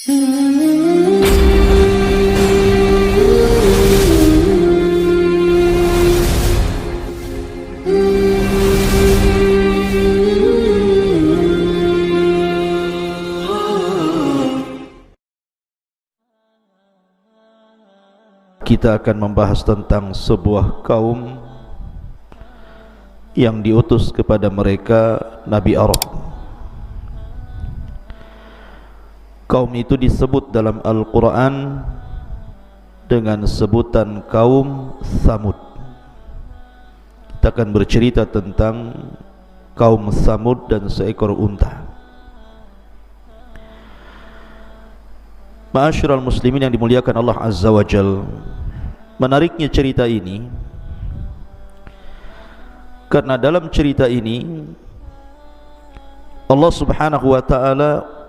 Kita akan membahas tentang sebuah kaum yang diutus kepada mereka Nabi Arab. Kaum itu disebut dalam Al-Quran dengan sebutan kaum Thamud. Kita akan bercerita tentang kaum Thamud dan seekor unta. Ma'asyiral muslimin yang dimuliakan Allah Azza wa Jalla, menariknya cerita ini karena dalam cerita ini Allah Subhanahu wa ta'ala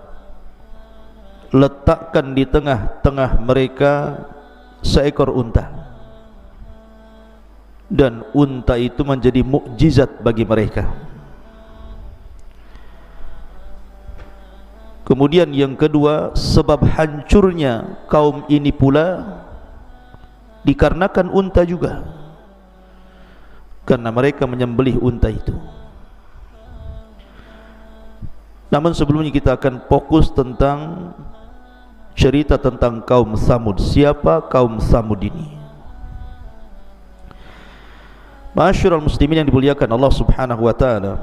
letakkan di tengah-tengah mereka seekor unta, dan unta itu menjadi mukjizat bagi mereka. Kemudian yang kedua, sebab hancurnya kaum ini pula dikarenakan unta juga, karena mereka menyembelih unta itu. Namun sebelumnya kita akan fokus tentang cerita tentang kaum Thamud. Siapa kaum Thamud ini? Ma'asyiral muslimin yang dimuliakan Allah Subhanahu wa ta'ala,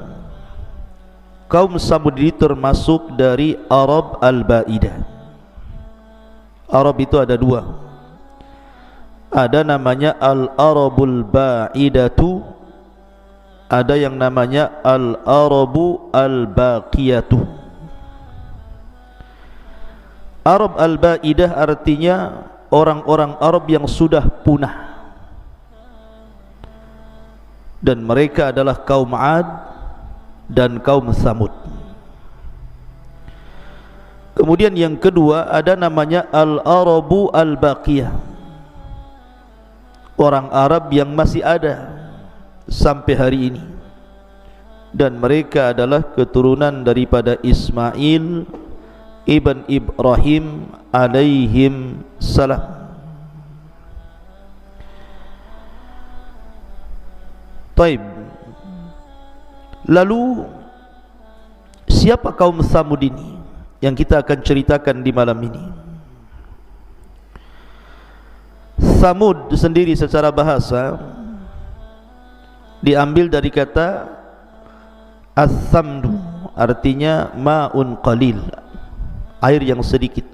kaum Thamud ini termasuk dari Arab al-Ba'idah. Arab itu ada dua. Ada namanya Al-Arabul Ba'idatu, ada yang namanya Al-Arabu Al-Baqiyatu. Arab Al-Ba'idah artinya orang-orang Arab yang sudah punah, dan mereka adalah kaum Ad dan kaum Thamud. Kemudian yang kedua ada namanya Al-Arabu Al-Baqiyah, orang Arab yang masih ada sampai hari ini, dan mereka adalah keturunan daripada Ismail ibn Ibrahim alaihim salam. Taib. Lalu siapa kaum Thamud ini yang kita akan ceritakan di malam ini? Thamud sendiri secara bahasa diambil dari kata as-samdu, artinya ma'un qalil, air yang sedikit.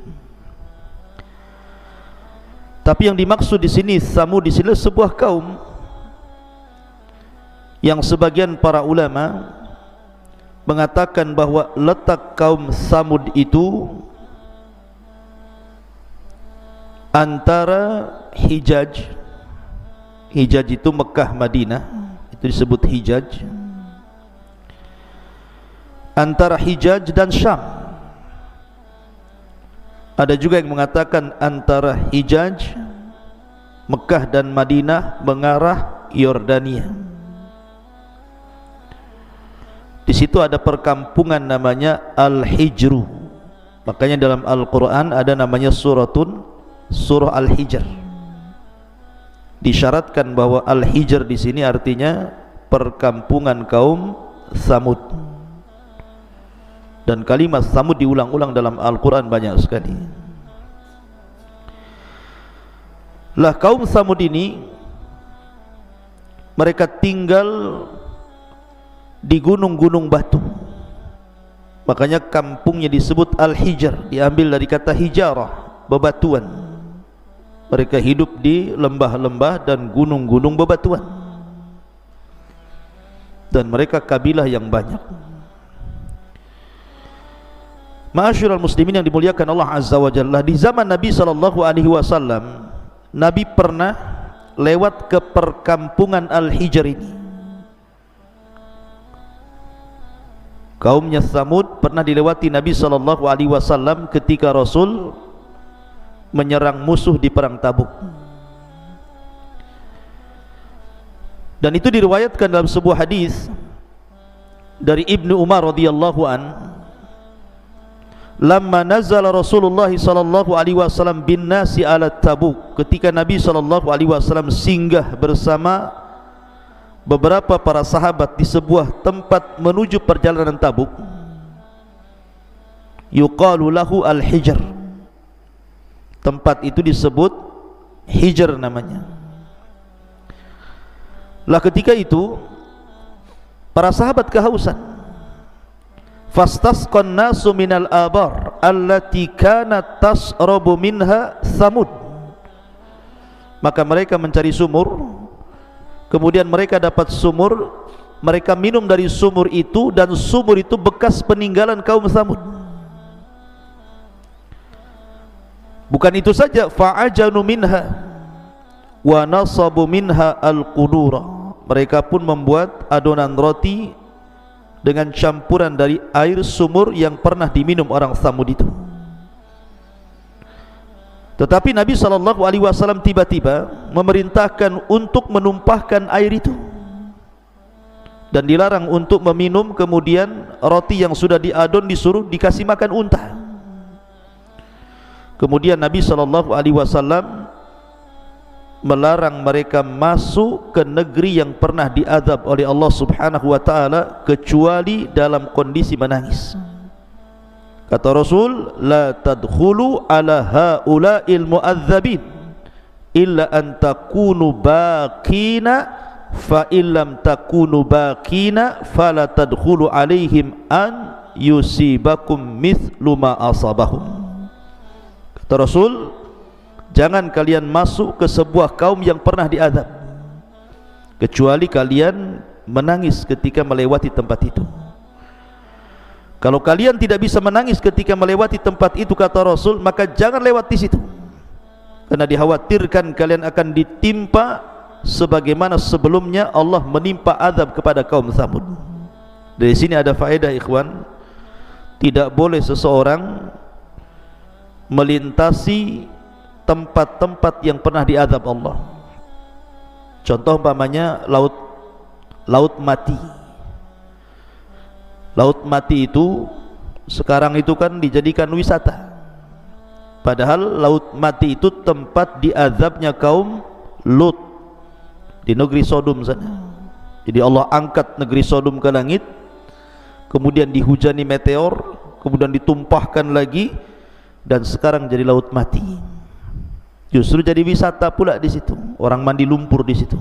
Tapi yang dimaksud di sini Thamud di sini sebuah kaum yang sebagian para ulama mengatakan bahwa letak kaum Thamud itu antara Hijaz. Hijaz itu Mekah Madinah, itu disebut Hijaz. Antara Hijaz dan Syam. Ada juga yang mengatakan antara Hijaz, Mekah dan Madinah mengarah Yordania. Di situ ada perkampungan namanya Al-Hijru. Makanya dalam Al-Quran ada namanya surah Al-Hijr. Disyaratkan bahwa Al-Hijr di sini artinya perkampungan kaum Thamud. Dan kalimat Thamud diulang-ulang dalam Al-Quran banyak sekali. Lah kaum Thamud ini mereka tinggal di gunung-gunung batu. Makanya kampungnya disebut Al-Hijr, diambil dari kata hijarah, bebatuan. Mereka hidup di lembah-lembah dan gunung-gunung bebatuan, dan mereka kabilah yang banyak. Ma'asyiral muslimin yang dimuliakan Allah Azza wa Jalla, di zaman Nabi SAW, Nabi pernah lewat ke perkampungan Al-Hijr ini. Kaumnya Thamud pernah dilewati Nabi SAW ketika Rasul menyerang musuh di perang Tabuk. Dan itu diriwayatkan dalam sebuah hadis dari Ibnu Umar radhiyallahu an, lamma nazala Rasulullah sallallahu alaihi wasallam bin nasi ala Tabuk, ketika Nabi sallallahu alaihi wasallam singgah bersama beberapa para sahabat di sebuah tempat menuju perjalanan Tabuk, yuqalu lahu al-Hijr, tempat itu disebut Hijr namanya. Lah ketika itu para sahabat kehausan, fastasqan nasu minal abar allati kanat tasrabu minha Thamud, maka mereka mencari sumur, kemudian mereka dapat sumur, mereka minum dari sumur itu, dan sumur itu bekas peninggalan kaum Thamud. Bukan itu saja, fa'ajanu minha wa nasabu minha al-qudura, mereka pun membuat adonan roti dengan campuran dari air sumur yang pernah diminum orang Thamud itu. Tetapi Nabi SAW tiba-tiba memerintahkan untuk menumpahkan air itu, dan dilarang untuk meminum kemudian roti yang sudah diadon, disuruh dikasih makan unta. Kemudian Nabi SAW melarang mereka masuk ke negeri yang pernah diazab oleh Allah Subhanahu wa taala kecuali dalam kondisi menangis. Kata Rasul, la tadkhulu ala haula'il mu'adzabin illa an takunu baqina, fa illam takunu baqina fala tadkhulu alaihim an yusibakum mithlu ma asabahum. Kata Rasul, jangan kalian masuk ke sebuah kaum yang pernah diazab kecuali kalian menangis ketika melewati tempat itu. Kalau kalian tidak bisa menangis ketika melewati tempat itu, kata Rasul, maka jangan lewat di situ, karena dikhawatirkan kalian akan ditimpa sebagaimana sebelumnya Allah menimpa azab kepada kaum Thamud. Dari sini ada faedah, ikhwan, tidak boleh seseorang melintasi tempat-tempat yang pernah diazab Allah. Contoh umpamanya laut mati. Laut mati itu sekarang itu kan dijadikan wisata, padahal laut mati itu tempat diazabnya kaum Lut di negeri Sodom sana. Jadi Allah angkat negeri Sodom ke langit, kemudian dihujani meteor, kemudian ditumpahkan lagi, dan sekarang jadi laut mati. Justru jadi wisata pula di situ. Orang mandi lumpur di situ.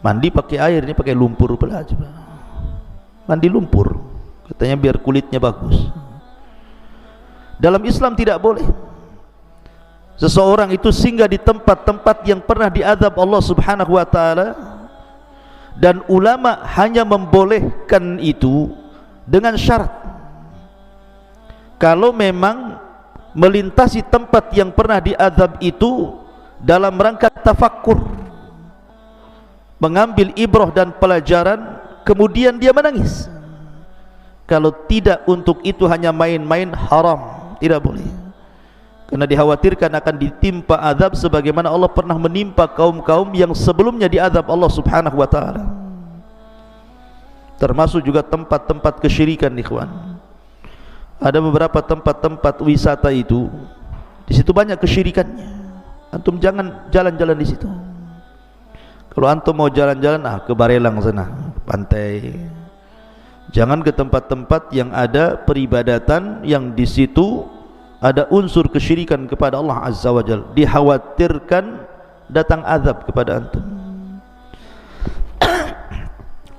Mandi pakai air, ini pakai lumpur pula. Coba mandi lumpur, katanya biar kulitnya bagus. Dalam Islam tidak boleh seseorang itu singgah di tempat-tempat yang pernah diazab Allah Subhanahu wa taala, dan ulama hanya membolehkan itu dengan syarat, kalau memang melintasi tempat yang pernah diazab itu dalam rangka tafakkur, mengambil ibrah dan pelajaran, kemudian dia menangis. Kalau tidak untuk itu hanya main-main, haram, tidak boleh, karena dikhawatirkan akan ditimpa azab sebagaimana Allah pernah menimpa kaum-kaum yang sebelumnya diazab Allah Subhanahu wa taala. Termasuk juga tempat-tempat kesyirikan, ikhwan. Ada beberapa tempat-tempat wisata itu, di situ banyak kesyirikannya. Antum jangan jalan-jalan di situ. Kalau antum mau jalan-jalan, ke Barelang sana, pantai. Jangan ke tempat-tempat yang ada peribadatan yang di situ ada unsur kesyirikan kepada Allah Azza wa Jalla. Dikhawatirkan datang azab kepada antum.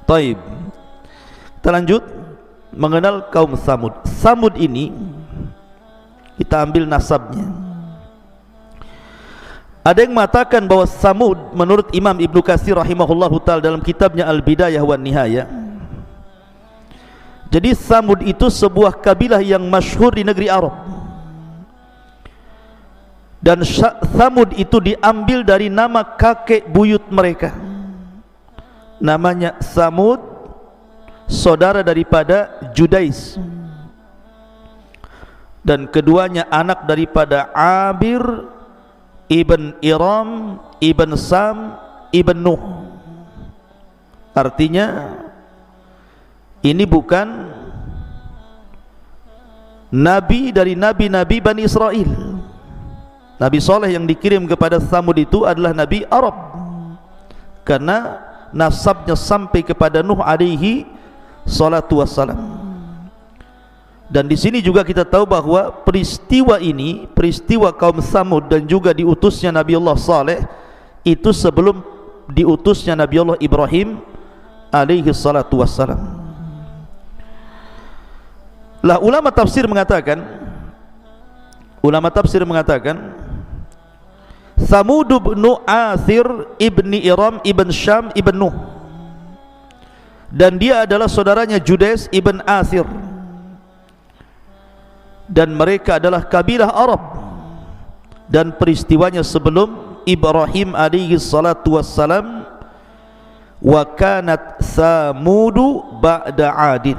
Taib. Kita lanjut mengenal kaum Thamud. Thamud ini kita ambil nasabnya. Ada yang mengatakan bahwa Thamud menurut Imam Ibnu Katsir rahimahullahu taala dalam kitabnya Al-Bidayah wan Nihayah. Jadi Thamud itu sebuah kabilah yang masyhur di negeri Arab. Dan Thamud itu diambil dari nama kakek buyut mereka. Namanya Thamud, saudara daripada Judais, dan keduanya anak daripada Abir ibn Iram ibn Sam ibn Nuh. Artinya ini bukan nabi dari nabi-nabi Bani Israel. Nabi Saleh yang dikirim kepada Tsamud itu adalah Nabi Arab, karena nasabnya sampai kepada Nuh alaihi salatu wassalam. Dan di sini juga kita tahu bahwa peristiwa ini, peristiwa kaum Tsamud dan juga diutusnya Nabi Allah Saleh itu sebelum diutusnya Nabi Allah Ibrahim alaihi salatu wassalam. Lah ulama tafsir mengatakan Tsamud bin Athir ibni Iram ibn Syam ibn Nuh, dan dia adalah saudaranya Judes ibn Athir, dan mereka adalah kabilah Arab, dan peristiwanya sebelum Ibrahim alaihi salatu wassalam. Wa kanat Tsamudu ba'da Adin,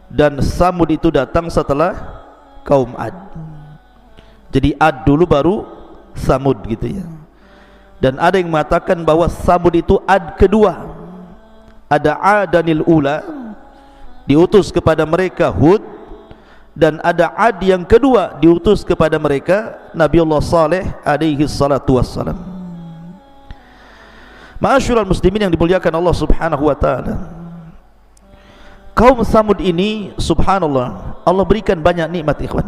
dan Tsamud itu datang setelah kaum Ad. Jadi Ad dulu baru Tsamud gitu ya. Dan ada yang mengatakan bahwa Tsamud itu Ad kedua. Ada Adanil ula, diutus kepada mereka Hud, dan ada Ad yang kedua diutus kepada mereka Nabiullah Saleh alaihi salatu wassalam. Ma'asyiral muslimin yang dimuliakan Allah Subhanahu wa taala, kaum Tsamud ini subhanallah Allah berikan banyak nikmat ikhwan.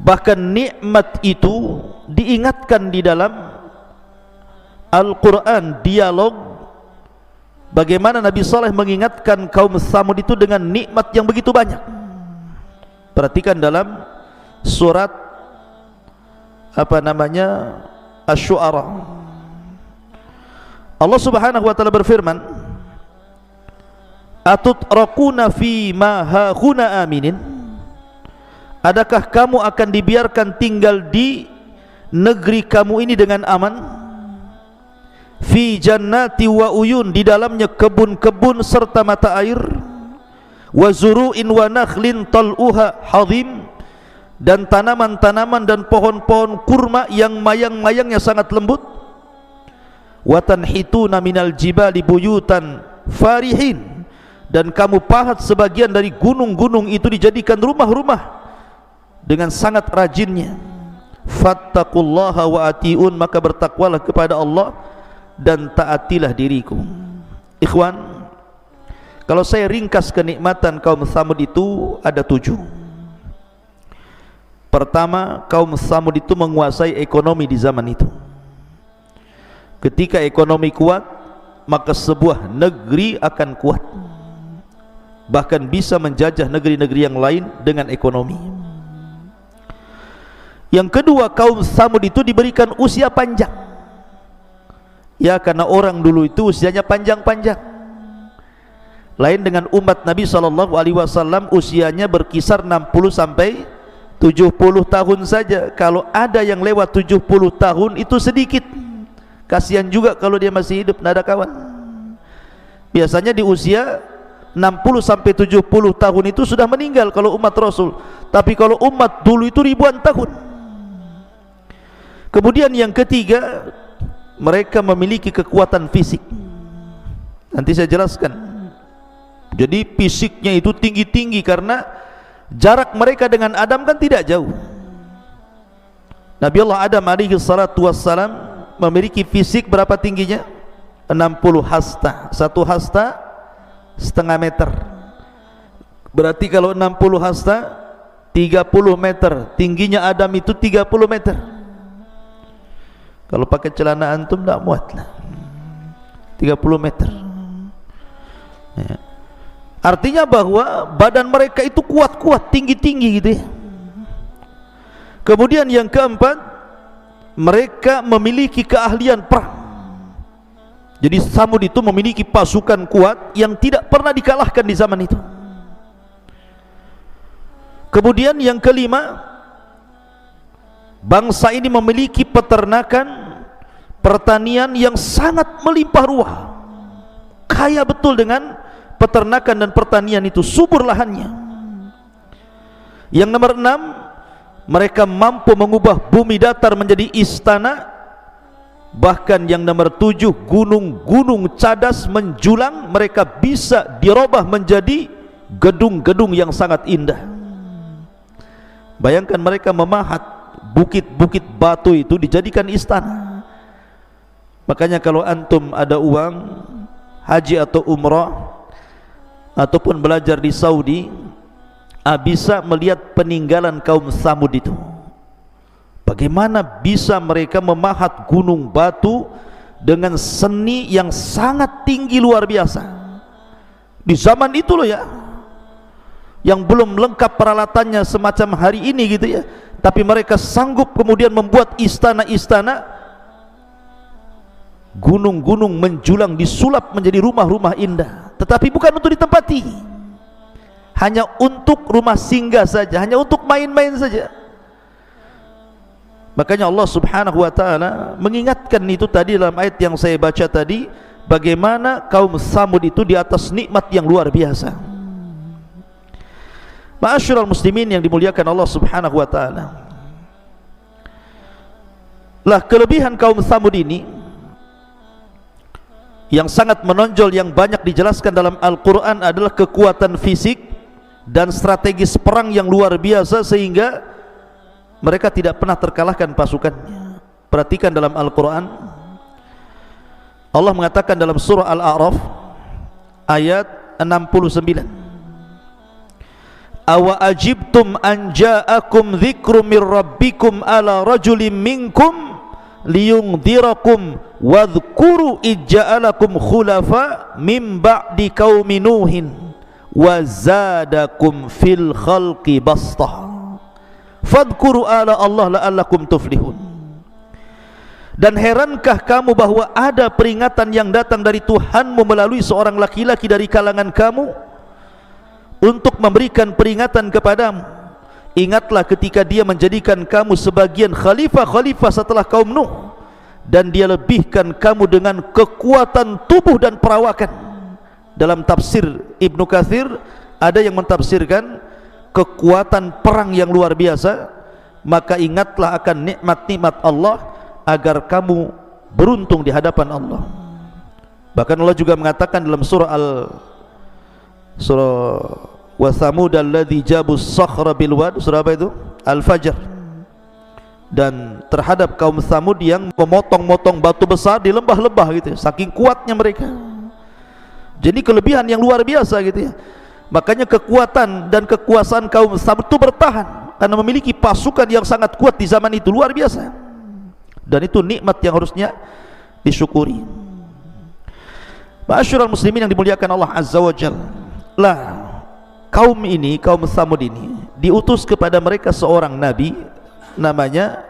Bahkan nikmat itu diingatkan di dalam Al-Quran, dialog bagaimana Nabi Saleh mengingatkan kaum Tsamud itu dengan nikmat yang begitu banyak. Perhatikan dalam surat Asy-Syu'ara, Allah Subhanahu wa taala berfirman, atutrakuna fi ma hahuna aminin, adakah kamu akan dibiarkan tinggal di negeri kamu ini dengan aman? Fi jannati wa uyun, di dalamnya kebun-kebun serta mata air. Wa zuru'in wa nakhlin tal'uha hadhim, dan tanaman-tanaman dan pohon-pohon kurma yang mayang-mayangnya sangat lembut. Wa tanhituna minal jibali buyutan farihin, dan kamu pahat sebagian dari gunung-gunung itu dijadikan rumah-rumah dengan sangat rajinnya. Fattaqullaha wa atiun, maka bertakwalah kepada Allah dan taatilah diriku. Ikhwan, kalau saya ringkas kenikmatan kaum Tsamud itu ada 7. Pertama, kaum Tsamud itu menguasai ekonomi di zaman itu. Ketika ekonomi kuat, maka sebuah negeri akan kuat, bahkan bisa menjajah negeri-negeri yang lain dengan ekonomi. Yang kedua, kaum Tsamud itu diberikan usia panjang. Ya, karena orang dulu itu usianya panjang-panjang. Lain dengan umat Nabi SAW, usianya berkisar 60 sampai 70 tahun saja. Kalau ada yang lewat 70 tahun itu sedikit. Kasihan juga kalau dia masih hidup, tidak ada kawan. Biasanya di usia 60 sampai 70 tahun itu sudah meninggal kalau umat Rasul. Tapi kalau umat dulu itu ribuan tahun. Kemudian yang ketiga, mereka memiliki kekuatan fisik. Nanti saya jelaskan. Jadi fisiknya itu tinggi-tinggi karena jarak mereka dengan Adam kan tidak jauh. Nabi Allah Adam alaihi salatu wassalam memiliki fisik berapa tingginya? 60 hasta. 1 hasta setengah meter. Berarti kalau 60 hasta 30 meter. Tingginya Adam itu 30 meter. Kalau pakai celana antum tak muat lah, 30 meter ya. Artinya bahwa badan mereka itu kuat-kuat, tinggi-tinggi gitu ya. Kemudian yang keempat, mereka memiliki keahlian perang. Jadi Tsamud itu memiliki pasukan kuat yang tidak pernah dikalahkan di zaman itu. Kemudian yang kelima, bangsa ini memiliki peternakan, pertanian yang sangat melimpah ruah, kaya betul dengan peternakan dan pertanian itu, subur lahannya. Yang nomor 6, mereka mampu mengubah bumi datar menjadi istana. Bahkan yang nomor 7, gunung-gunung cadas menjulang mereka bisa dirubah menjadi gedung-gedung yang sangat indah. Bayangkan mereka memahat bukit-bukit batu itu dijadikan istana. Makanya kalau antum ada uang haji atau umrah ataupun belajar di Saudi, bisa melihat peninggalan kaum Tsamud itu. Bagaimana bisa mereka memahat gunung batu dengan seni yang sangat tinggi luar biasa. Di zaman itu loh ya, yang belum lengkap peralatannya semacam hari ini gitu ya, tapi mereka sanggup kemudian membuat istana-istana, gunung-gunung menjulang disulap menjadi rumah-rumah indah, tetapi bukan untuk ditempati, hanya untuk rumah singgah saja, hanya untuk main-main saja. Makanya Allah Subhanahu wa taala mengingatkan itu tadi dalam ayat yang saya baca tadi, bagaimana kaum Tsamud itu di atas nikmat yang luar biasa. Ma'asyiral muslimin yang dimuliakan Allah Subhanahu wa taala, lah kelebihan kaum Tsamud ini yang sangat menonjol, yang banyak dijelaskan dalam Al-Quran adalah kekuatan fisik dan strategis perang yang luar biasa, sehingga mereka tidak pernah terkalahkan pasukannya. Perhatikan dalam Al-Quran, Allah mengatakan dalam surah Al-A'raf ayat 69, awa ajibtum an ja'akum dzikrum mir rabbikum ala rajulin minkum liyungdirakum wadhkuru ijja'alakum khulafa min ba'di qaumi nuhin wa zadakum fil khalqi bastah fadhkuru ala Allah la'allakum tuflihun. Dan herankah kamu bahwa ada peringatan yang datang dari Tuhanmu melalui seorang laki-laki dari kalangan kamu untuk memberikan peringatan kepadamu. Ingatlah ketika dia menjadikan kamu sebagian khalifah-khalifah setelah kaum Nuh, dan dia lebihkan kamu dengan kekuatan tubuh dan perawakan. Dalam tafsir Ibnu Katsir ada yang mentafsirkan kekuatan perang yang luar biasa. Maka ingatlah akan nikmat-nikmat Allah agar kamu beruntung di hadapan Allah. Bahkan Allah juga mengatakan dalam surah wa thamud alladzi jabu as-sakhra bil wad, surah apa itu? Al-Fajr. Dan terhadap kaum Tsamud yang memotong-motong batu besar di lembah-lembah gitu, saking kuatnya mereka. Jadi kelebihan yang luar biasa gitu ya. Makanya kekuatan dan kekuasaan kaum Tsamud itu bertahan karena memiliki pasukan yang sangat kuat di zaman itu, luar biasa. Dan itu nikmat yang harusnya disyukuri. Ma'asyiral muslimin yang dimuliakan Allah Azza wa Jalla, lah kaum ini, kaum Tsamud ini diutus kepada mereka seorang nabi namanya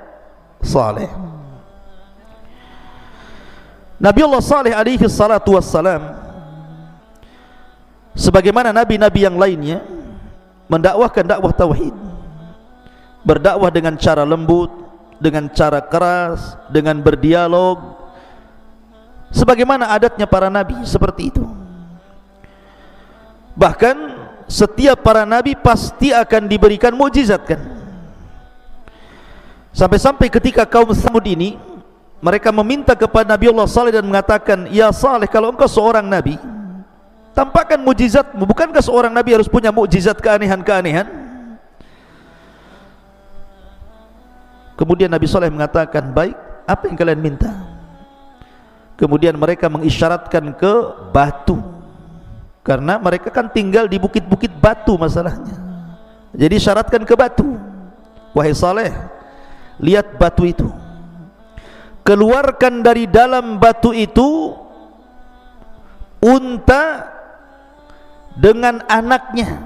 Saleh. Nabi Allah Saleh alaihi salatu wassalam, sebagaimana nabi-nabi yang lainnya, mendakwahkan dakwah tauhid, berdakwah dengan cara lembut, dengan cara keras, dengan berdialog, sebagaimana adatnya para nabi seperti itu. Bahkan setiap para nabi pasti akan diberikan mukjizat kan. Sampai-sampai ketika kaum Tsamud ini, mereka meminta kepada Nabi Allah Saleh dan mengatakan, ya Saleh, kalau engkau seorang nabi, tampakkan mukjizatmu. Bukankah seorang nabi harus punya mukjizat, keanehan-keanehan? Kemudian Nabi Saleh mengatakan, baik, apa yang kalian minta? Kemudian mereka mengisyaratkan ke batu, karena mereka kan tinggal di bukit-bukit batu masalahnya. Jadi syaratkan ke batu, wahai Saleh, lihat batu itu, keluarkan dari dalam batu itu unta dengan anaknya.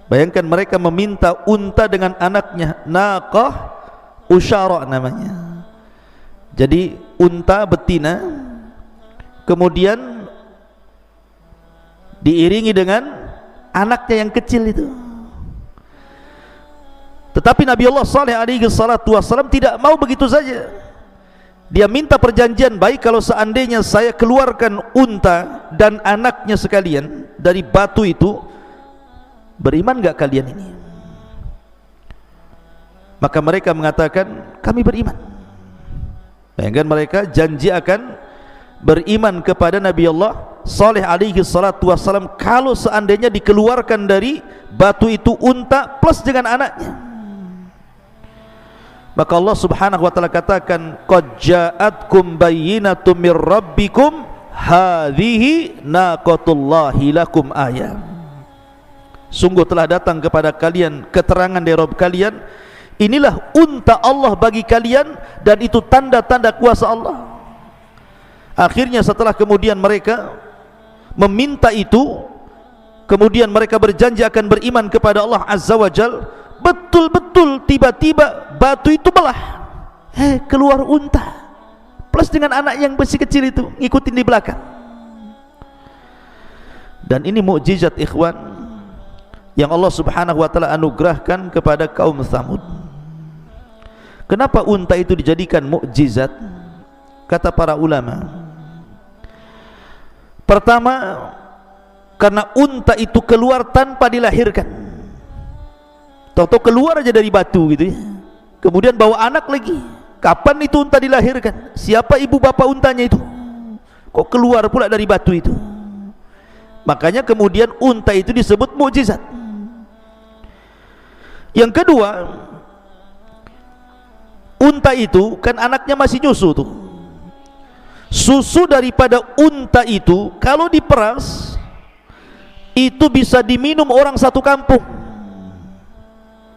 Bayangkan mereka meminta unta dengan anaknya, naqah usyara namanya. Jadi unta betina, kemudian diiringi dengan anaknya yang kecil itu. Tetapi Nabi Allah Saleh alaihi salatu wassalam tidak mau begitu saja. Dia minta perjanjian, baik kalau seandainya saya keluarkan unta dan anaknya sekalian dari batu itu, beriman gak kalian ini? Maka mereka mengatakan, kami beriman. Bayangkan mereka janji akan beriman kepada Nabi Allah Saleh alaihi salatu wassalam, kalau seandainya dikeluarkan dari batu itu unta plus dengan anaknya, maka Allah subhanahu wa ta'ala katakan, qad ja'atkum bayyinatum mir rabbikum hadhihi naqatullahi lakum ayat. Sungguh telah datang kepada kalian keterangan dari Rabb kalian, inilah unta Allah bagi kalian, dan itu tanda-tanda kuasa Allah. Akhirnya setelah kemudian mereka meminta itu, kemudian mereka berjanji akan beriman kepada Allah Azza wa Jal, betul-betul tiba-tiba batu itu belah, keluar unta plus dengan anak yang masih kecil itu ngikutin di belakang. Dan ini mukjizat ikhwan yang Allah subhanahu wa ta'ala anugerahkan kepada kaum Tsamud. Kenapa unta itu dijadikan mukjizat? Kata para ulama, pertama, karena unta itu keluar tanpa dilahirkan. Tahu-tahu keluar aja dari batu gitu ya. Kemudian bawa anak lagi. Kapan itu unta dilahirkan? Siapa ibu bapa untanya itu? Kok keluar pula dari batu itu? Makanya kemudian unta itu disebut mukjizat. Yang kedua, unta itu kan anaknya masih nyusu tuh. Susu daripada unta itu kalau diperas itu bisa diminum orang satu kampung,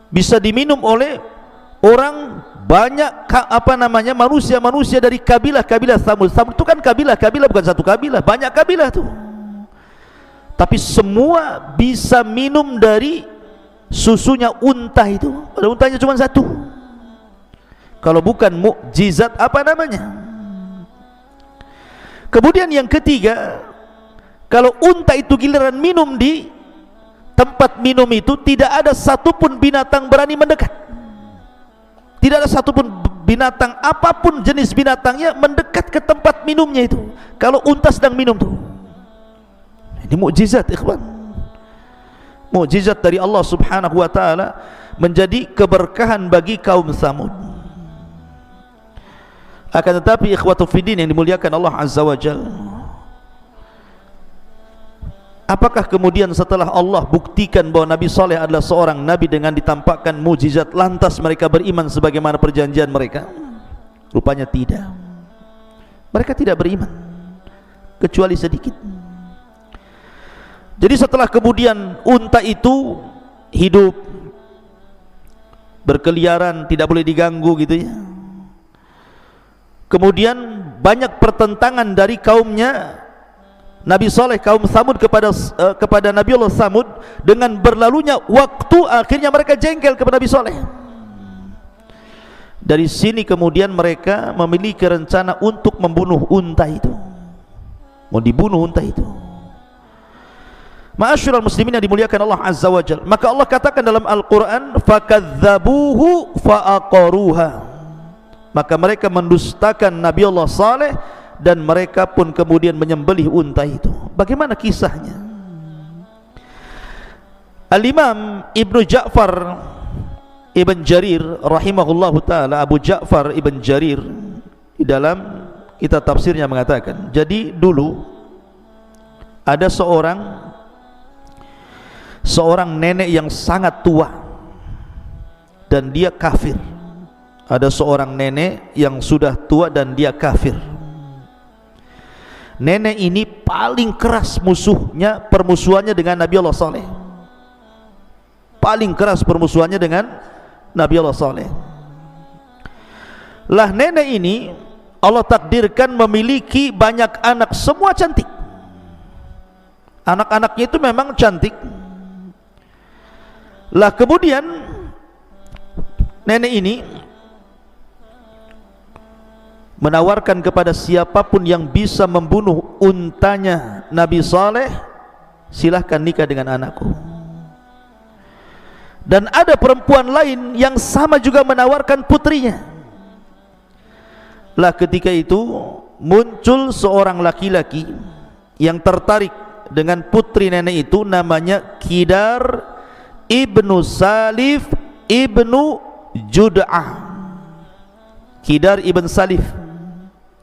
bisa diminum oleh orang banyak manusia-manusia dari kabilah-kabilah Tsamud. Tsamud itu kan kabilah-kabilah, bukan satu kabilah, banyak kabilah tuh. Tapi semua bisa minum dari susunya unta itu. Padahal untanya cuma satu. Kalau bukan mukjizat apa namanya? Kemudian yang ketiga, kalau unta itu giliran minum di tempat minum itu, tidak ada satupun binatang berani mendekat. Tidak ada satupun binatang, apapun jenis binatangnya, mendekat ke tempat minumnya itu kalau unta sedang minum tuh. Ini mukjizat ikhwan, mukjizat dari Allah subhanahu wa ta'ala, menjadi keberkahan bagi kaum Tsamud. Akan tetapi ikhwatu fiddin yang dimuliakan Allah Azza wa Jalla, apakah kemudian setelah Allah buktikan bahwa Nabi Saleh adalah seorang Nabi dengan ditampakkan mukjizat, lantas mereka beriman sebagaimana perjanjian mereka? Rupanya tidak. Mereka tidak beriman kecuali sedikit. Jadi setelah kemudian unta itu hidup berkeliaran, tidak boleh diganggu gitu ya, kemudian banyak pertentangan dari kaumnya Nabi Saleh, kaum Tsamud kepada Nabi Allah Tsamud. Dengan berlalunya waktu, akhirnya mereka jengkel kepada Nabi Saleh. Dari sini kemudian mereka memiliki rencana untuk membunuh unta itu, mau dibunuh unta itu. Ma'asyiral muslimin yang dimuliakan Allah Azza wa Jalla, maka Allah katakan dalam Al-Quran, fakadzabuhu fa'aqaruha, maka mereka mendustakan Nabi Allah Saleh dan mereka pun kemudian menyembelih unta itu. Bagaimana kisahnya? Al-Imam Ibnu Ja'far Ibn Jarir rahimahullahu ta'ala, Abu Ja'far Ibn Jarir, di dalam kitab tafsirnya mengatakan, jadi dulu ada seorang nenek yang sangat tua dan dia kafir. Ada seorang nenek yang sudah tua dan dia kafir. Nenek ini paling keras permusuhannya dengan Nabi Allah Saleh. Paling keras permusuhannya dengan Nabi Allah Saleh. Lah nenek ini Allah takdirkan memiliki banyak anak, semua cantik. Anak-anaknya itu memang cantik. Lah kemudian nenek ini menawarkan kepada siapapun yang bisa membunuh untanya Nabi Saleh, silahkan nikah dengan anakku. Dan ada perempuan lain yang sama juga menawarkan putrinya. Lah ketika itu muncul seorang laki-laki yang tertarik dengan putri nenek itu, namanya Kidar ibnu Salif ibnu Jud'ah. Kidar ibn Salif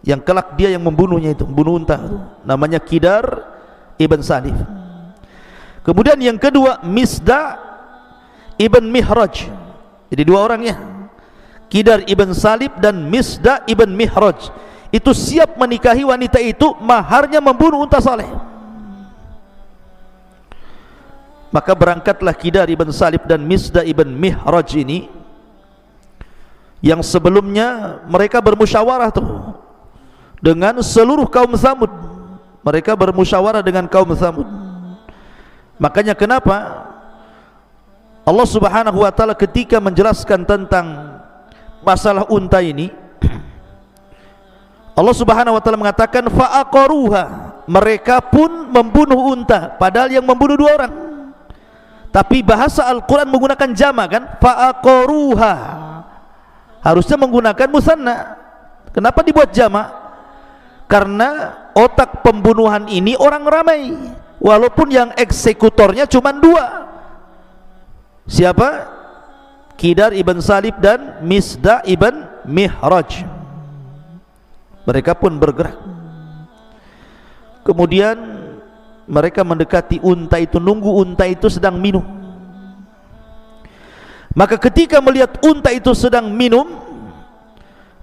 yang kelak dia yang membunuhnya itu, membunuh unta, namanya Kidar ibn Salif. Kemudian yang kedua Misda ibn Mihraj. Jadi dua orangnya, Kidar ibn Salif dan Misda ibn Mihraj, itu siap menikahi wanita itu, maharnya membunuh unta saleh. Maka berangkatlah Kidar ibn Salif dan Misda ibn Mihraj ini, yang sebelumnya mereka bermusyawarah tuh dengan seluruh kaum Tsamud. Mereka bermusyawarah dengan kaum Tsamud. Makanya kenapa Allah Subhanahu wa taala ketika menjelaskan tentang masalah unta ini, Allah Subhanahu wa taala mengatakan fa'aqaruha, mereka pun membunuh unta, padahal yang membunuh dua orang. Tapi bahasa Al-Quran menggunakan jamak kan, fa'aqaruha, harusnya menggunakan musanna. Kenapa dibuat jamak? Karena otak pembunuhan ini orang ramai, walaupun yang eksekutornya cuma dua. Siapa? Kidar ibn Salif dan Misda ibn Mihraj. Mereka pun bergerak. Kemudian mereka mendekati unta itu, nunggu unta itu sedang minum. Maka ketika melihat unta itu sedang minum,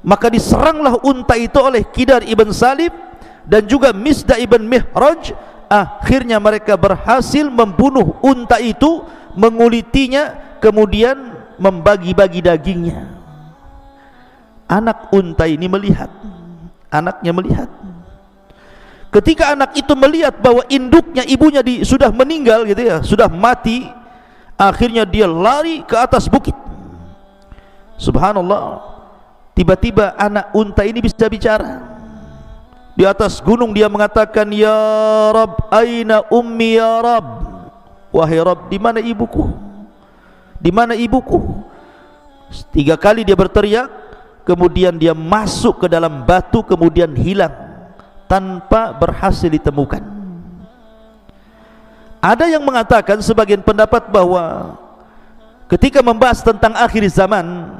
maka diseranglah unta itu oleh Kidar ibn Salif dan juga Misda ibn Mihraj. Akhirnya mereka berhasil membunuh unta itu, mengulitinya, kemudian membagi-bagi dagingnya. Anak unta ini melihat, anaknya melihat. Ketika anak itu melihat bahwa induknya, ibunya sudah meninggal gitu ya, sudah mati, akhirnya dia lari ke atas bukit. Subhanallah, tiba-tiba anak unta ini bisa bicara. Di atas gunung dia mengatakan, ya Rabb, aina ummi ya Rabb, wahai Rabb, di mana ibuku, di mana ibuku. 3 kali dia berteriak, kemudian dia masuk ke dalam batu, kemudian hilang tanpa berhasil ditemukan. Ada yang mengatakan, sebagian pendapat, bahwa ketika membahas tentang akhir zaman,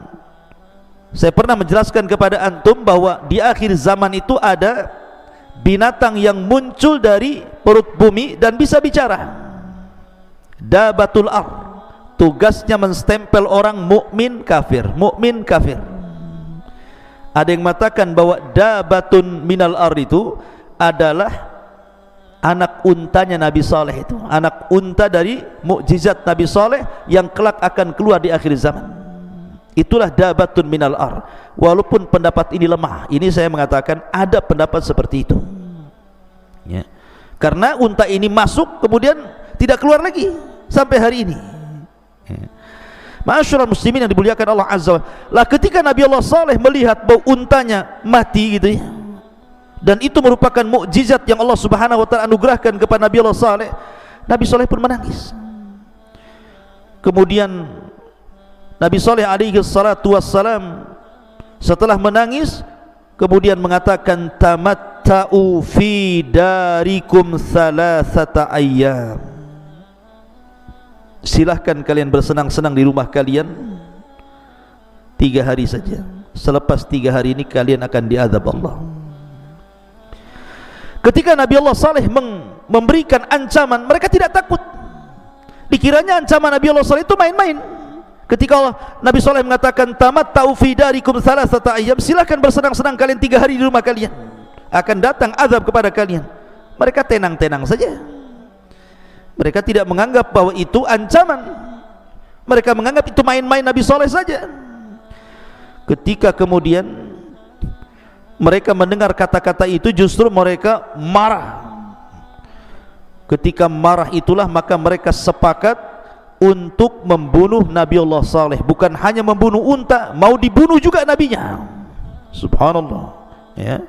saya pernah menjelaskan kepada antum bahwa di akhir zaman itu ada binatang yang muncul dari perut bumi dan bisa bicara. Dabatul ar, tugasnya menstempel orang mukmin kafir, mukmin kafir. Ada yang mengatakan bahwa dabatun minal ar itu adalah anak untanya Nabi Saleh, itu anak unta dari mukjizat Nabi Saleh yang kelak akan keluar di akhir zaman. Itulah dabatun minal ar. Walaupun pendapat ini lemah, ini saya mengatakan ada pendapat seperti itu ya. Karena unta ini masuk kemudian tidak keluar lagi sampai hari ini ya. Ma'asyiral muslimin yang dimuliakan Allah Azza wa Jalla, ketika Nabi Allah Saleh melihat bahwa untanya mati gitu ya, dan itu merupakan mukjizat yang Allah Subhanahu wa taala anugerahkan kepada Nabi Allah Saleh, Nabi Saleh pun menangis. Kemudian Nabi Saleh alaihi salatu wassalam setelah menangis kemudian mengatakan, tamatta'u fi darikum thalathata ayyam, silahkan kalian bersenang-senang di rumah kalian 3 hari saja. Selepas 3 hari ini kalian akan diazab Allah. Ketika Nabi Allah Saleh memberikan ancaman, mereka tidak takut. Dikiranya ancaman Nabi Allah Saleh itu main-main. Ketika Nabi Saleh mengatakan tamatta'u fi darikum thalathata ayyam, silahkan bersenang-senang kalian 3 hari di rumah kalian, akan datang azab kepada kalian, mereka tenang-tenang saja. Mereka tidak menganggap bahwa itu ancaman. Mereka menganggap itu main-main Nabi Saleh saja. Ketika kemudian mereka mendengar kata-kata itu, justru mereka marah. Ketika marah itulah maka mereka sepakat untuk membunuh Nabi Allah Saleh. Bukan hanya membunuh unta, mau dibunuh juga nabinya. Subhanallah ya.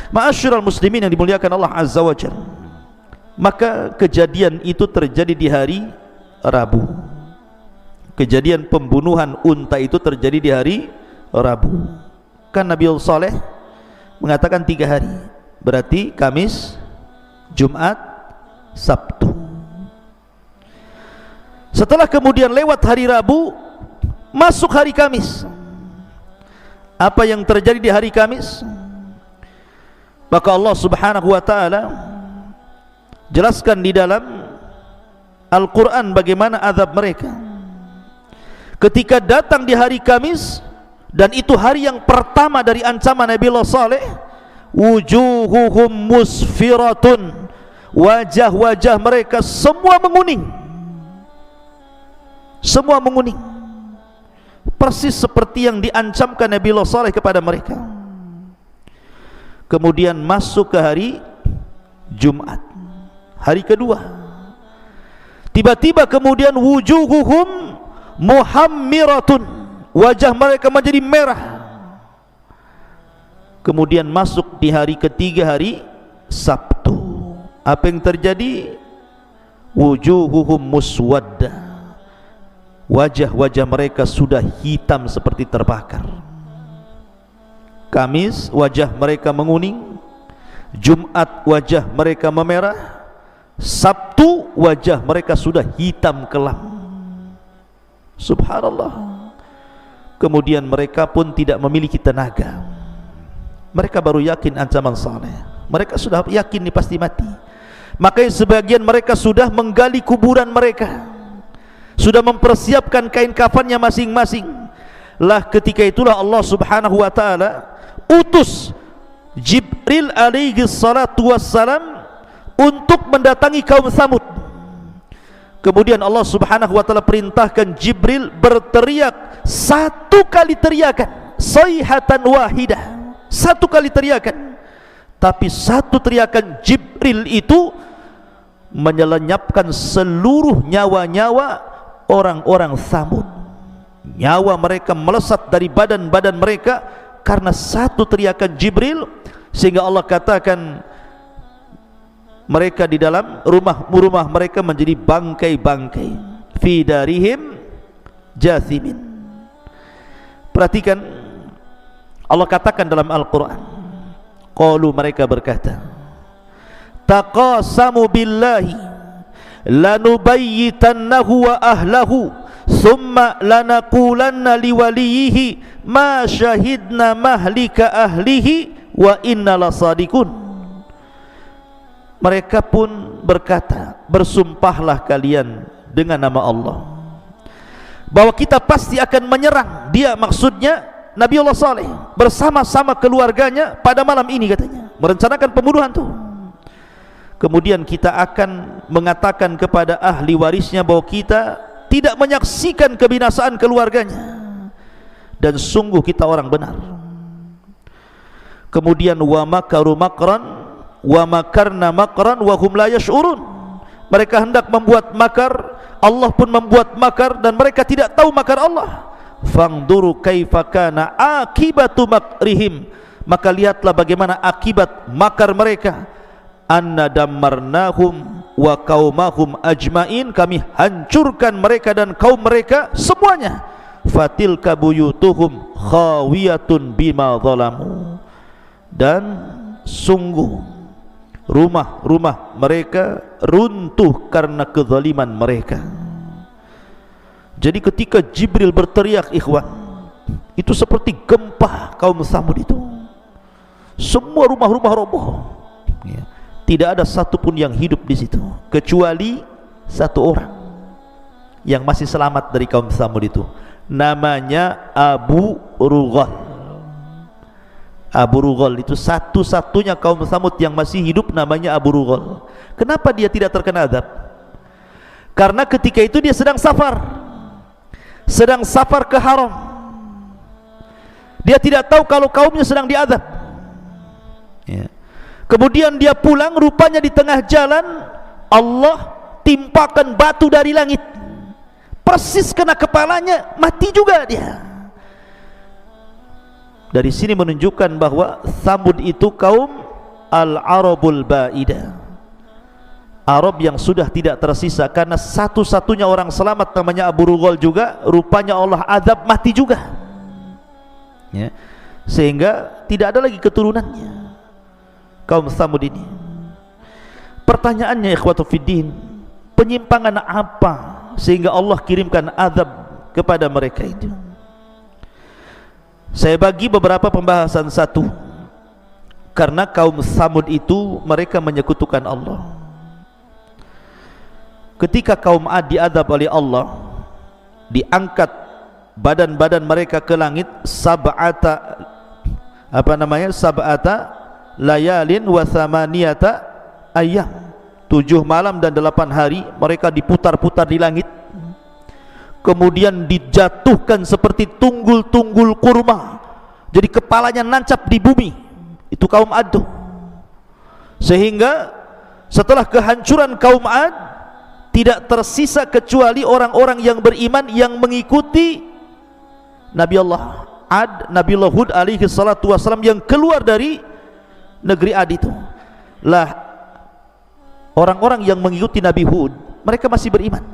Ma'asyiral muslimin yang dimuliakan Allah Azza wa Jalla, maka kejadian itu terjadi di hari Rabu. Kejadian pembunuhan unta itu terjadi di hari Rabu. Kan Nabi Allah Saleh mengatakan 3 hari, berarti Kamis, Jumat, Sabtu. Setelah kemudian lewat hari Rabu, masuk hari Kamis. Apa yang terjadi di hari Kamis? Maka Allah Subhanahu wa taala jelaskan di dalam Al-Quran bagaimana azab mereka ketika datang di hari Kamis, dan itu hari yang pertama dari ancaman Nabi Allah Saleh. Wujuhuhum musfiratun, wajah-wajah mereka semua menguning, semua menguning, persis seperti yang diancamkan Nabi Allah Saleh kepada mereka. Kemudian masuk ke hari Jumat, hari kedua, tiba-tiba kemudian wujuhuhum muhammiratun, wajah mereka menjadi merah. Kemudian masuk di hari ketiga, hari Sabtu, apa yang terjadi? Wujuhuhum muswadda, wajah-wajah mereka sudah hitam seperti terbakar. Kamis wajah mereka menguning, Jumat wajah mereka memerah, Sabtu wajah mereka sudah hitam kelam. Subhanallah. Kemudian mereka pun tidak memiliki tenaga. Mereka baru yakin ancaman Saleh, mereka sudah yakin ini pasti mati. Makanya sebagian mereka sudah menggali kuburan mereka, sudah mempersiapkan kain kafannya masing-masing. Lah ketika itulah Allah Subhanahu wa taala utus Jibril alaihi salatu wassalam untuk mendatangi kaum Tsamud. Kemudian Allah Subhanahu wa taala perintahkan Jibril berteriak satu kali teriakan, sayhatan wahidah, satu kali teriakan. Tapi satu teriakan Jibril itu menyelenyapkan seluruh nyawa-nyawa orang-orang Tsamud. Nyawa mereka melesat dari badan-badan mereka karena satu teriakan Jibril, sehingga Allah katakan mereka di dalam rumah mereka menjadi bangkai-bangkai. Fi darihim jathimin. Perhatikan, Allah katakan dalam Al-Quran, qalu, mereka berkata, taqasamu billahi lanubayyitannahu wa ahlahu thumma lanaqulanna liwaliyihi ma syahidna mahlika ahlihi wa inna lasadikun. Mereka pun berkata, bersumpahlah kalian dengan nama Allah bahwa kita pasti akan menyerang dia, maksudnya Nabi Allah Saleh bersama-sama keluarganya pada malam ini, katanya merencanakan pembunuhan tuh. Kemudian kita akan mengatakan kepada ahli warisnya bahwa kita tidak menyaksikan kebinasaan keluarganya, dan sungguh kita orang benar. Kemudian wa makaru makran wa makarna makran wa hum la yash'urun. Mereka hendak membuat makar, Allah pun membuat makar, dan mereka tidak tahu makar Allah. Fangduru kaifa kana akibatu makrihim, maka lihatlah bagaimana akibat makar mereka. Anna dammarnahum wa qaumahum ajmain, kami hancurkan mereka dan kaum mereka semuanya. Fatilka buyutuhum khawiyatun bima zalamu, dan sungguh rumah-rumah mereka runtuh karena kezaliman mereka. Jadi ketika Jibril berteriak, ikhwan, itu seperti gempa kaum Tsamud itu. Semua rumah-rumah roboh, ya. Tidak ada satupun yang hidup di situ kecuali satu orang yang masih selamat dari kaum Tsamud itu. Namanya Abu Rughal. Abu Rughal itu satu-satunya kaum Tsamud yang masih hidup, namanya Abu Rughal. Kenapa dia tidak terkena azab? Karena ketika itu dia sedang safar ke haram. Dia tidak tahu kalau kaumnya sedang diazab, ya. Kemudian dia pulang, rupanya di tengah jalan Allah timpakan batu dari langit, persis kena kepalanya, mati juga dia. Dari sini menunjukkan bahwa Tsamud itu kaum Al-Arabul Ba'idah, Arab yang sudah tidak tersisa, karena satu-satunya orang selamat namanya Abu Rughal juga, rupanya Allah azab mati juga, ya. Sehingga tidak ada lagi keturunannya kaum Tsamud ini. Pertanyaannya, ikhwatu fiddin, penyimpangan apa sehingga Allah kirimkan azab kepada mereka itu? Saya bagi beberapa pembahasan. Satu, Karena kaum Samud itu mereka menyekutukan Allah. Ketika kaum Ad diazab oleh Allah, diangkat badan-badan mereka ke langit sab'ata layalin wa thamaniyata ayyam, 7 malam dan 8 hari mereka diputar-putar di langit, kemudian dijatuhkan seperti tunggul-tunggul kurma, jadi kepalanya nancap di bumi. Itu kaum Ad. Sehingga setelah kehancuran kaum Ad, tidak tersisa kecuali orang-orang yang beriman yang mengikuti Nabi Allah Ad, Nabi Allah Hud alaihi salatu wassalam, yang keluar dari negeri Ad itu. Lah, orang-orang yang mengikuti Nabi Hud, mereka masih beriman.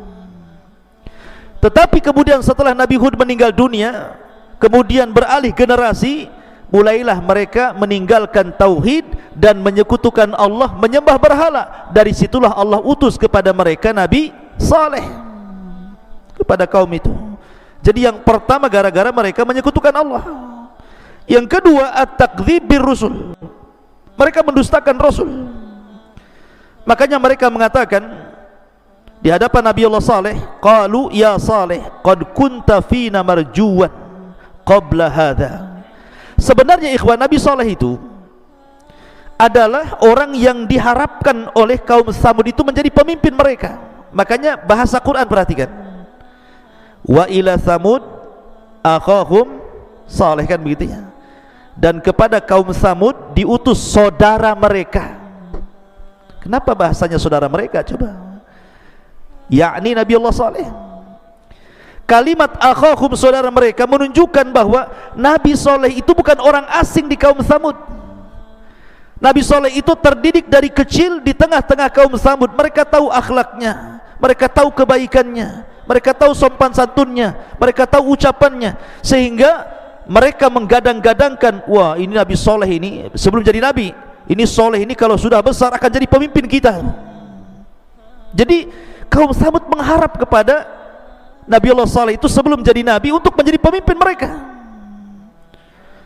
Tetapi kemudian setelah Nabi Hud meninggal dunia, kemudian beralih generasi, mulailah mereka meninggalkan tauhid dan menyekutukan Allah, menyembah berhala. Dari situlah Allah utus kepada mereka Nabi Saleh kepada kaum itu. Jadi yang pertama gara-gara mereka menyekutukan Allah. Yang kedua, at-takdzib bir rusul. Mereka mendustakan Rasul. Makanya mereka mengatakan di hadapan Nabi Allah Saleh, qalu ya Saleh qad kunta fina marjuwan qabla hadha. Sebenarnya ikhwan, Nabi Saleh itu adalah orang yang diharapkan oleh kaum Samud itu menjadi pemimpin mereka. Makanya bahasa Quran perhatikan, wa ila Samud akhahum Saleh, kan begitu ya. Dan kepada kaum Samud diutus saudara mereka. Kenapa bahasanya saudara mereka coba? Yakni Nabi Allah Saleh. Kalimat akhahum, saudara mereka, menunjukkan bahwa Nabi Saleh itu bukan orang asing di kaum Samud. Nabi Saleh itu terdidik dari kecil di tengah-tengah kaum Samud. Mereka tahu akhlaknya, mereka tahu kebaikannya, mereka tahu sopan santunnya, mereka tahu ucapannya, sehingga mereka menggadang-gadangkan, wah ini Nabi Saleh ini sebelum jadi Nabi, ini Saleh ini kalau sudah besar akan jadi pemimpin kita. Jadi kaum Samud mengharap kepada Nabi Allah Saleh itu sebelum jadi Nabi untuk menjadi pemimpin mereka.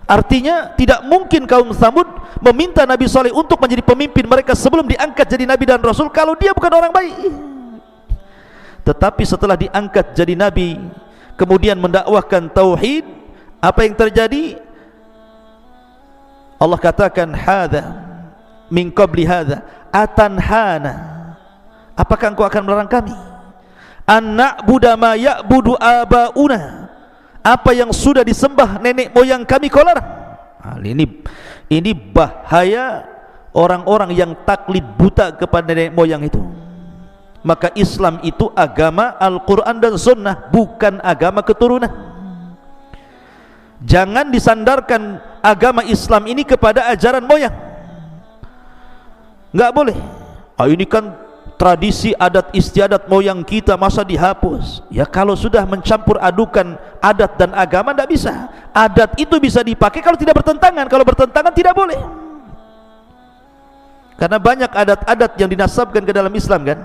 Artinya tidak mungkin kaum Samud meminta Nabi Saleh untuk menjadi pemimpin mereka sebelum diangkat jadi Nabi dan Rasul kalau dia bukan orang baik. Tetapi setelah diangkat jadi Nabi, kemudian mendakwahkan tauhid, apa yang terjadi? Allah katakan, hadza min qabli hadza atanhana, apakah engkau akan melarang kami an na'budu ma ya'budu abauna, apa yang sudah disembah nenek moyang kami kau larang? Ini bahaya orang-orang yang taklid buta kepada nenek moyang itu. Maka Islam itu agama Al-Quran dan Sunnah, bukan agama keturunan. Jangan disandarkan agama Islam ini kepada ajaran moyang, nggak boleh. Ini kan tradisi adat istiadat moyang kita, masa dihapus? Ya kalau sudah mencampur adukan adat dan agama, tidak bisa. Adat itu bisa dipakai kalau tidak bertentangan, kalau bertentangan tidak boleh. Karena banyak adat-adat yang dinasabkan ke dalam Islam kan.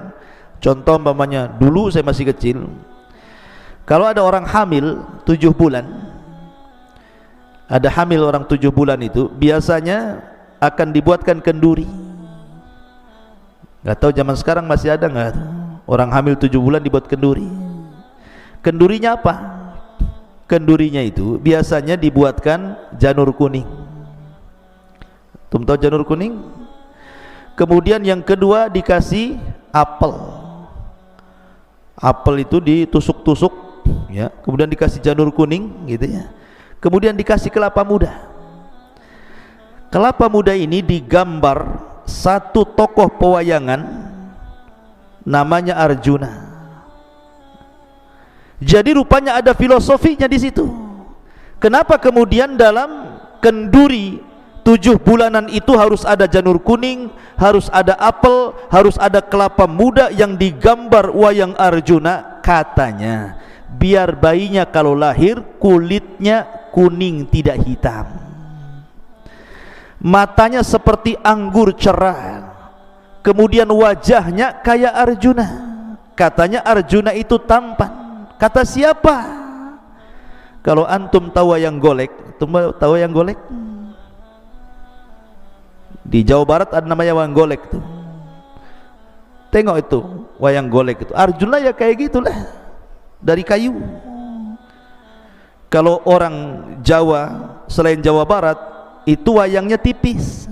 Contoh umpamanya, dulu saya masih kecil, kalau ada orang hamil 7 bulan, ada hamil orang 7 bulan itu biasanya akan dibuatkan kenduri. Gak tahu zaman sekarang masih ada nggak orang hamil 7 bulan dibuat kenduri. Kendurinya apa? Kendurinya itu biasanya dibuatkan janur kuning. Tahu janur kuning? Kemudian yang kedua dikasih apel. Apel itu ditusuk-tusuk ya, kemudian dikasih janur kuning gitu ya. Kemudian dikasih kelapa muda. Kelapa muda ini digambar satu tokoh pewayangan namanya Arjuna. Jadi rupanya ada filosofinya di situ. Kenapa kemudian dalam kenduri 7 bulanan itu harus ada janur kuning, harus ada apel, harus ada kelapa muda yang digambar wayang Arjuna? Katanya biar bayinya kalau lahir kulitnya kuning tidak hitam, matanya seperti anggur cerah, kemudian wajahnya kayak Arjuna. Katanya Arjuna itu tampan. Kata siapa? Kalau antum tahu wayang golek, tahu wayang golek? Di Jawa Barat ada namanya wayang golek tuh. Tengok itu wayang golek itu. Arjuna ya kayak gitulah, dari kayu. Kalau orang Jawa selain Jawa Barat itu wayangnya tipis,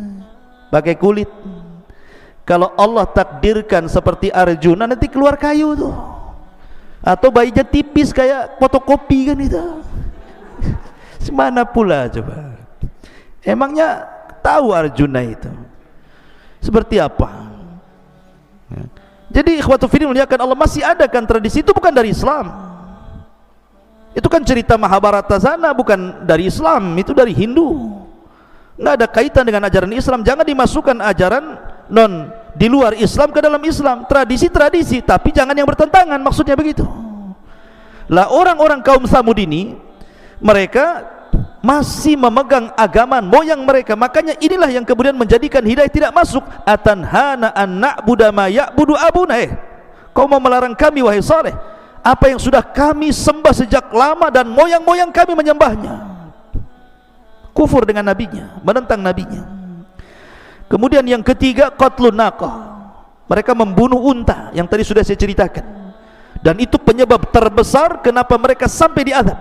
pakai kulit. Kalau Allah takdirkan seperti Arjuna, nanti keluar kayu tuh, atau bayinya tipis kayak fotokopi kan itu. Semana pula coba. Emangnya tahu Arjuna itu seperti apa? Jadi ikhwatu fillah muliakan Allah, masih ada kan tradisi itu, bukan dari Islam. Itu kan cerita Mahabharata sana, bukan dari Islam, itu dari Hindu. Nggak ada kaitan dengan ajaran Islam. Jangan dimasukkan ajaran non di luar Islam ke dalam Islam. Tradisi-tradisi, tapi jangan yang bertentangan, maksudnya begitu. Lah orang-orang kaum Tsamud ini, mereka masih memegang agama moyang mereka. Makanya inilah yang kemudian menjadikan hidayah tidak masuk. Atanhana an na'budu ma ya'budu abuna. Kau mau melarang kami wahai Saleh apa yang sudah kami sembah sejak lama dan moyang-moyang kami menyembahnya. Kufur dengan nabinya, menentang nabinya. Kemudian yang ketiga, qatlun naqah. Mereka membunuh unta yang tadi sudah saya ceritakan. Dan itu penyebab terbesar kenapa mereka sampai diazab.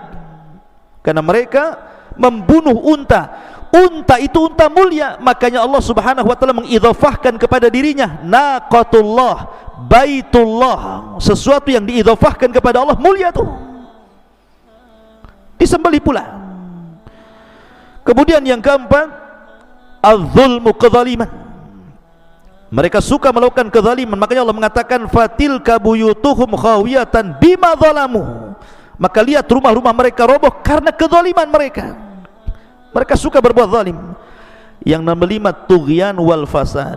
Karena mereka membunuh unta. Unta itu unta mulia, makanya Allah Subhanahu wa taala mengidhafahkan kepada dirinya naqatullah, baitullah, sesuatu yang diidhafahkan kepada Allah mulia tuh. Disembelih pula. Kemudian yang keempat, az-zulmu, kezaliman. Mereka suka melakukan kezaliman, makanya Allah mengatakan fatilka buyutuhum khawiyatan bima zalamu. Maka lihat rumah-rumah mereka roboh karena kezaliman mereka. Mereka suka berbuat zalim. Yang nomor 5, tughyan wal fasad.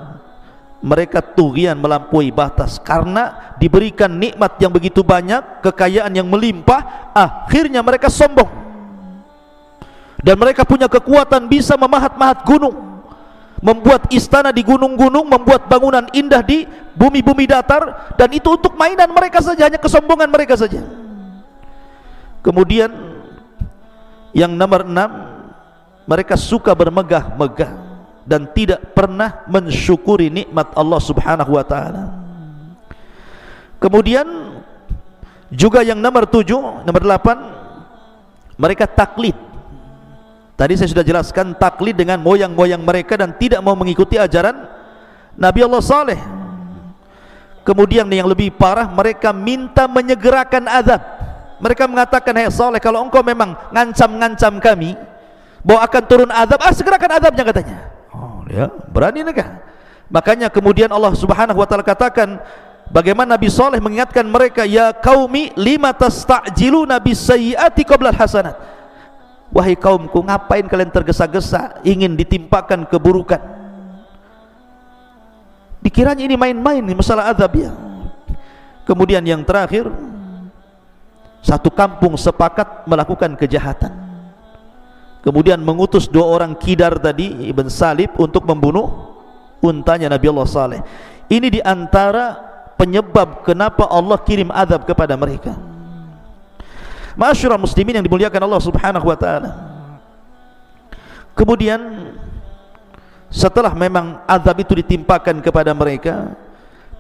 Mereka tughyan, melampaui batas, karena diberikan nikmat yang begitu banyak, kekayaan yang melimpah, akhirnya mereka sombong. Dan mereka punya kekuatan bisa memahat-mahat gunung, membuat istana di gunung-gunung, membuat bangunan indah di bumi-bumi datar, dan itu untuk mainan mereka saja, hanya kesombongan mereka saja. Kemudian yang nomor 6, mereka suka bermegah-megah dan tidak pernah mensyukuri nikmat Allah Subhanahu wa taala. Kemudian juga yang nomor 7, nomor 8, mereka taklid. Tadi saya sudah jelaskan taklid dengan moyang-moyang mereka dan tidak mau mengikuti ajaran Nabi Allah Saleh. Kemudian yang lebih parah, mereka minta menyegerakan azab. Mereka mengatakan, "Hai Saleh, kalau engkau memang ngancam-ngancam kami bahwa akan turun azab, segerakan azabnya," katanya. Oh ya, berani negah. Makanya kemudian Allah Subhanahu wa taala katakan, bagaimana Nabi Saleh mengingatkan mereka, "Ya qaumi lima tasta'jiluna bis-sayyi'ati qabla al-hasanat." Wahai kaumku, ngapain kalian tergesa-gesa ingin ditimpakan keburukan? Dikiranya ini main-main nih masalah azab ya. Kemudian yang terakhir, satu kampung sepakat melakukan kejahatan. Kemudian mengutus 2 orang kidar tadi, Ibn Salib, untuk membunuh untanya Nabi Allah Saleh. Ini diantara penyebab kenapa Allah kirim azab kepada mereka. Ma'asyiral muslimin yang dimuliakan Allah Subhanahu wa taala. Kemudian setelah memang azab itu ditimpakan kepada mereka,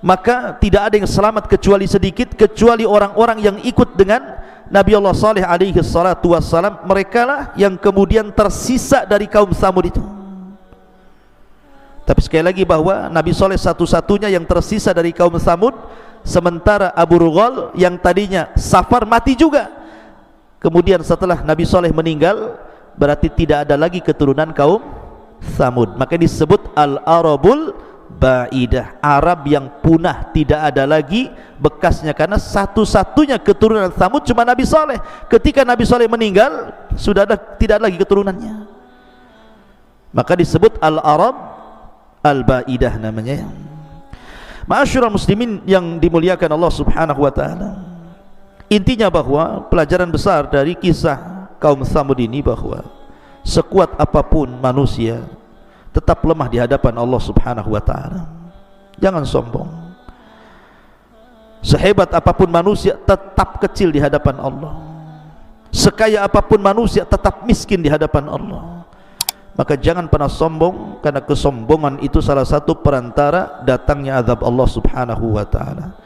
maka tidak ada yang selamat kecuali sedikit, kecuali orang-orang yang ikut dengan Nabi Allah Saleh alaihi salatu wassalam. Mereka lah yang kemudian tersisa dari kaum Tsamud itu. Tapi sekali lagi bahwa Nabi Saleh satu-satunya yang tersisa dari kaum Tsamud, sementara Abu Rughal yang tadinya safar mati juga. Kemudian setelah Nabi Saleh meninggal, berarti tidak ada lagi keturunan kaum Tsamud. Maka disebut Al-Arabul Ba'idah, Arab yang punah, tidak ada lagi bekasnya, karena satu-satunya keturunan Tsamud cuma Nabi Saleh. Ketika Nabi Saleh meninggal, sudah tidak lagi keturunannya. Maka disebut Al-Arab Al-Ba'idah namanya. Ma'asyiral muslimin yang dimuliakan Allah Subhanahu wa taala. Intinya bahwa pelajaran besar dari kisah kaum Tsamud ini, bahwa sekuat apapun manusia tetap lemah di hadapan Allah Subhanahu wa taala. Jangan sombong. Sehebat apapun manusia tetap kecil di hadapan Allah. Sekaya apapun manusia tetap miskin di hadapan Allah. Maka jangan pernah sombong, karena kesombongan itu salah satu perantara datangnya azab Allah Subhanahu wa taala.